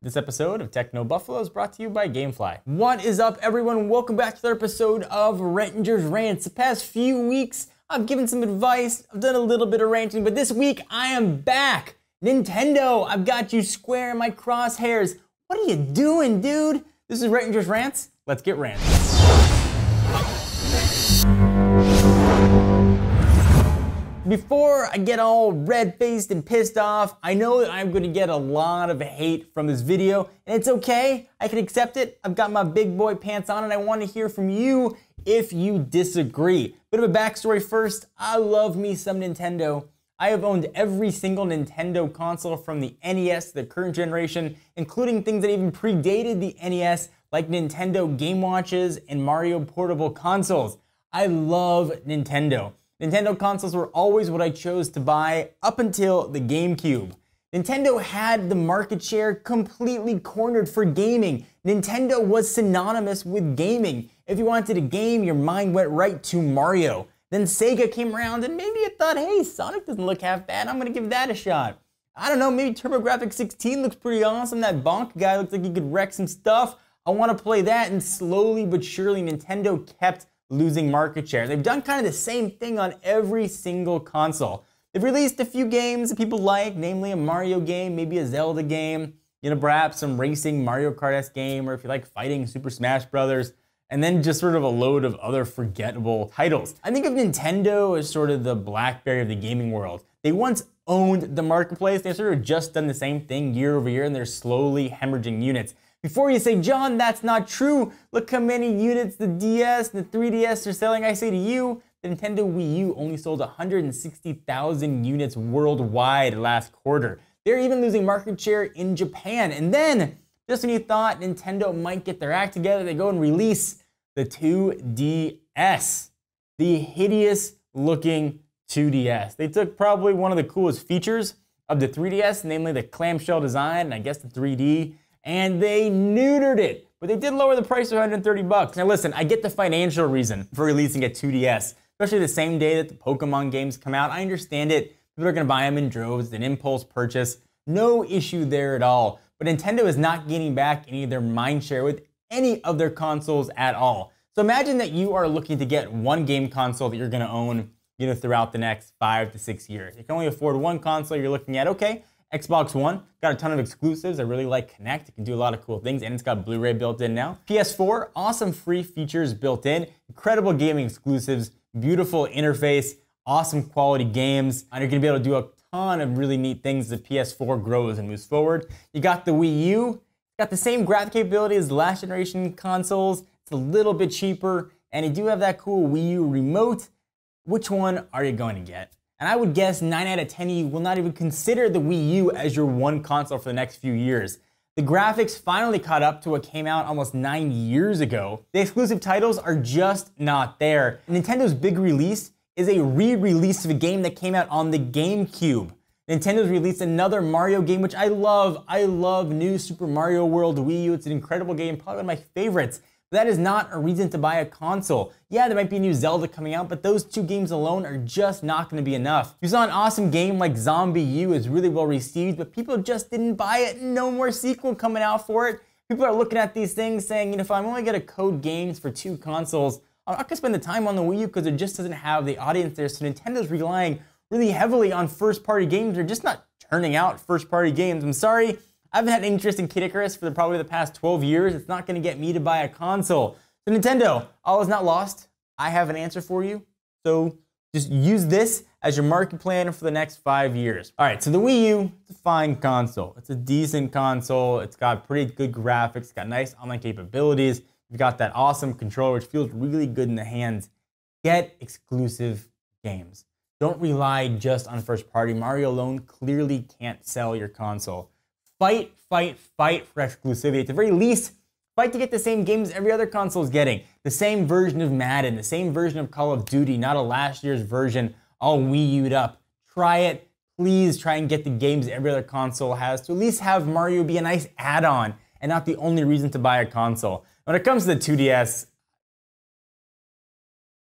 This episode of Techno Buffalo is brought to you by GameFly. What is up, everyone? Welcome back to the episode of Rettinger's Rants. The past few weeks, I've given some advice, I've done a little bit of ranting, but this week I am back. Nintendo, I've got you square in my crosshairs. What are you doing, dude? This is Rettinger's Rants. Let's get ranting. Before I get all red-faced and pissed off, I know that I'm going to get a lot of hate from this video, and it's okay. I can accept it. I've got my big boy pants on, and I want to hear from you if you disagree. Bit of a backstory first. I love me some Nintendo. I have owned every single Nintendo console from the NES to the current generation, including things that even predated the NES, like Nintendo Game Watches and Mario portable consoles. I love Nintendo. Nintendo consoles were always what I chose to buy up until the GameCube. Nintendo had the market share completely cornered for gaming. Nintendo was synonymous with gaming. If you wanted a game, your mind went right to Mario. Then Sega came around and maybe you thought, hey, Sonic doesn't look half bad, I'm gonna give that a shot. I don't know, maybe TurboGrafx 16 looks pretty awesome. That Bonk guy looks like he could wreck some stuff. I wanna play that, and slowly but surely Nintendo kept losing market share. They've done kind of the same thing on every single console. They've released a few games that people like, namely a Mario game, maybe a Zelda game, perhaps some racing Mario Kart-esque game, or if you like fighting, Super Smash Brothers, and then just sort of a load of other forgettable titles. I think of Nintendo as sort of the BlackBerry of the gaming world. They once owned the marketplace. They've sort of just done the same thing year over year, and they're slowly hemorrhaging units. Before you say, John, that's not true. Look how many units the DS and the 3DS are selling. I say to you, the Nintendo Wii U only sold 160,000 units worldwide last quarter. They're even losing market share in Japan. And then, just when you thought Nintendo might get their act together, they go and release the 2DS. The hideous looking 2DS. They took probably one of the coolest features of the 3DS, namely the clamshell design, and I guess the 3D, and they neutered it, but they did lower the price to 130 bucks. Now listen, I get the financial reason for releasing a 2DS, especially the same day that the Pokemon games come out. I understand it. People are gonna buy them in droves, an impulse purchase. No issue there at all. But Nintendo is not gaining back any of their mind share with any of their consoles at all. So imagine that you are looking to get one game console that you're gonna own, throughout the next 5 to 6 years. You can only afford one console. You're looking at, okay, Xbox One, got a ton of exclusives. I really like Kinect. It can do a lot of cool things, and it's got Blu-ray built in now. PS4, awesome free features built in, incredible gaming exclusives, beautiful interface, awesome quality games, and you're gonna be able to do a ton of really neat things as the PS4 grows and moves forward. You got the Wii U, got the same graphic capability as the last generation consoles. It's a little bit cheaper, and you do have that cool Wii U remote. Which one are you going to get? And I would guess 9 out of 10 of you will not even consider the Wii U as your one console for the next few years. The graphics finally caught up to what came out almost 9 years ago. The exclusive titles are just not there. Nintendo's big release is a re-release of a game that came out on the GameCube. Nintendo's released another Mario game, which I love. I love New Super Mario World Wii U. It's an incredible game, probably one of my favorites. That is not a reason to buy a console. Yeah, there might be a new Zelda coming out, but those two games alone are just not going to be enough. You saw an awesome game like Zombie U is really well received, but people just didn't buy it. No more sequel coming out for it. People are looking at these things saying, if I'm only going to code games for 2 consoles, I'm not going to spend the time on the Wii U because it just doesn't have the audience there. So Nintendo's relying really heavily on first-party games. They're just not turning out first-party games. I'm sorry. I haven't had interest in Kid Icarus for probably the past 12 years. It's not going to get me to buy a console. So Nintendo, all is not lost. I have an answer for you. So just use this as your market plan for the next 5 years. All right, so the Wii U, it's a fine console. It's a decent console. It's got pretty good graphics. It's got nice online capabilities. You've got that awesome controller, which feels really good in the hands. Get exclusive games. Don't rely just on first party. Mario alone clearly can't sell your console. Fight for exclusivity. At the very least, fight to get the same games every other console is getting. The same version of Madden, the same version of Call of Duty, not a last year's version all Wii U'd up. Try it. Please try and get the games every other console has to at least have Mario be a nice add-on and not the only reason to buy a console. When it comes to the 2DS,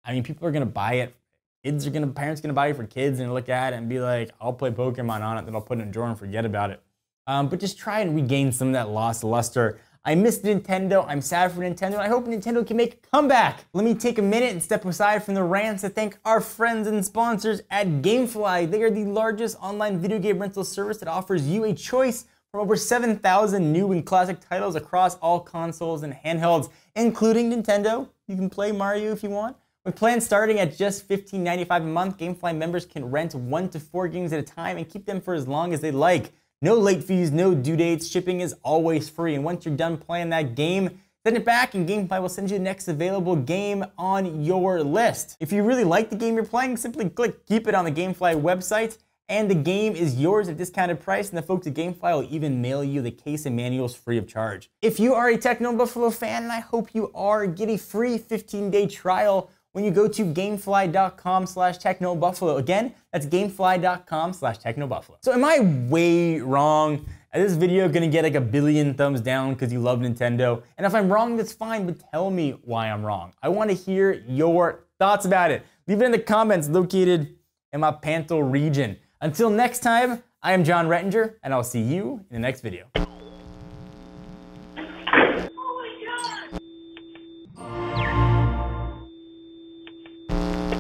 I mean, people are going to buy it parents gonna buy it for kids and look at it and be like, I'll play Pokemon on it, then I'll put it in a drawer and forget about it. But just try and regain some of that lost luster. I miss Nintendo, I'm sad for Nintendo, and I hope Nintendo can make a comeback. Let me take a minute and step aside from the rants to thank our friends and sponsors at GameFly. They are the largest online video game rental service that offers you a choice from over 7,000 new and classic titles across all consoles and handhelds, including Nintendo. You can play Mario if you want. With plans starting at just $15.95 a month, GameFly members can rent 1 to 4 games at a time and keep them for as long as they like. No late fees, no due dates, shipping is always free, and once you're done playing that game, send it back and GameFly will send you the next available game on your list. If you really like the game you're playing, simply click Keep It on the GameFly website, and the game is yours at a discounted price, and the folks at GameFly will even mail you the case and manuals free of charge. If you are a Techno Buffalo fan, and I hope you are, get a free 15-day trial when you go to gamefly.com/technobuffalo. Again, that's gamefly.com/technobuffalo. So am I way wrong? Is this video gonna get like 1 billion thumbs down because you love Nintendo? And if I'm wrong, that's fine, but tell me why I'm wrong. I wanna hear your thoughts about it. Leave it in the comments located in my Panto region. Until next time, I am John Rettinger, and I'll see you in the next video.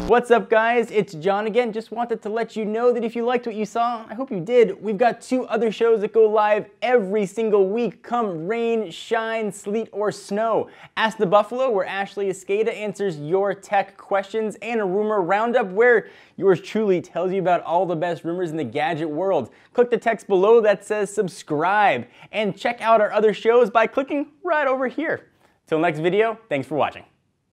What's up, guys? It's John again. Just wanted to let you know that if you liked what you saw, I hope you did, we've got 2 other shows that go live every single week, come rain, shine, sleet, or snow. Ask the Buffalo, where Ashley Escada answers your tech questions, and a rumor roundup, where yours truly tells you about all the best rumors in the gadget world. Click the text below that says subscribe, and check out our other shows by clicking right over here. Till next video, thanks for watching.